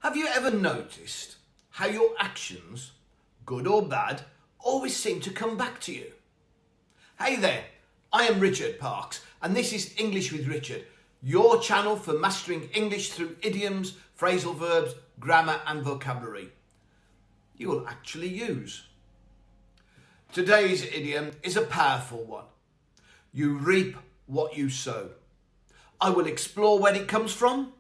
Have you ever noticed how your actions, good or bad, always seem to come back to you? Hey there, I am Richard Parks and this is English with Richard, your channel for mastering English through idioms, phrasal verbs, grammar and vocabulary you will actually use. Today's idiom is a powerful one. You reap what you sow. I will explore where it comes from,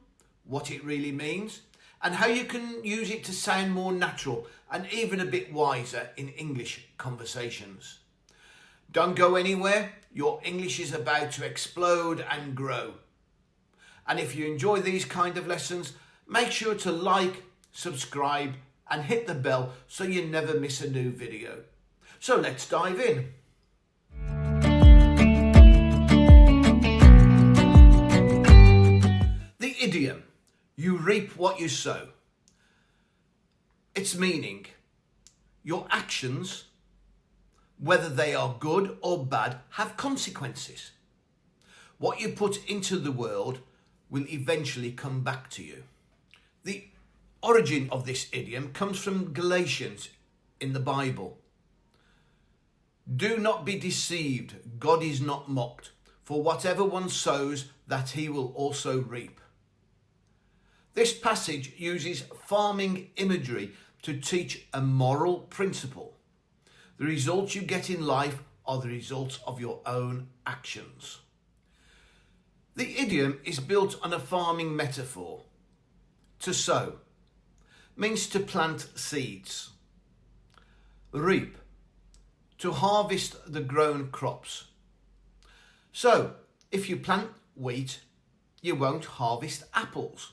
what it really means, and how you can use it to sound more natural and even a bit wiser in English conversations. Don't go anywhere, your English is about to explode and grow. And if you enjoy these kind of lessons, make sure to like, subscribe and hit the bell so you never miss a new video. So let's dive in. The idiom, you reap what you sow. Its meaning, your actions, whether they are good or bad, have consequences. What you put into the world will eventually come back to you. The origin of this idiom comes from Galatians in the Bible. Do not be deceived, God is not mocked, for whatever one sows, that he will also reap. This passage uses farming imagery to teach a moral principle. The results you get in life are the results of your own actions. The idiom is built on a farming metaphor. To sow means to plant seeds. Reap, to harvest the grown crops. So, if you plant wheat, you won't harvest apples.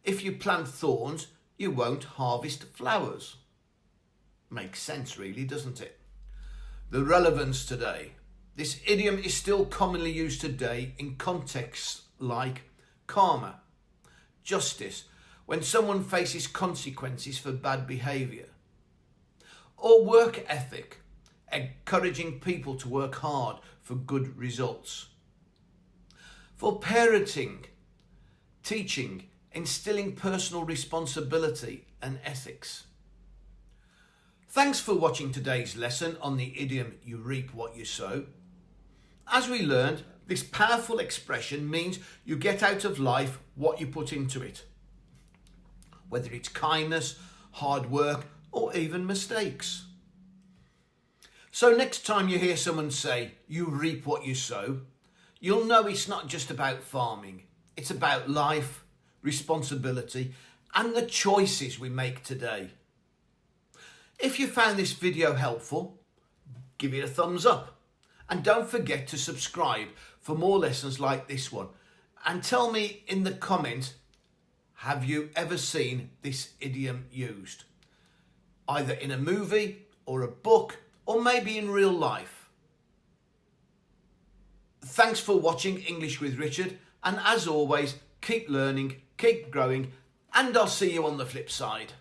If you plant thorns, you won't harvest flowers. Makes sense really, doesn't it? The relevance today. This idiom is still commonly used today in contexts like karma, justice, when someone faces consequences for bad behaviour, or work ethic, encouraging people to work hard for good results. For parenting, teaching, instilling personal responsibility and ethics. Thanks for watching today's lesson on the idiom you reap what you sow. As we learned, this powerful expression means you get out of life what you put into it. Whether it's kindness, hard work, or even mistakes. So next time you hear someone say, you reap what you sow, you'll know it's not just about farming. It's about life, responsibility, and the choices we make today. If you found this video helpful, give it a thumbs up. And don't forget to subscribe for more lessons like this one. And tell me in the comments, have you ever seen this idiom used? Either in a movie or a book, or maybe in real life. Thanks for watching English with Richard. And as always, keep learning, keep growing, and I'll see you on the flip side.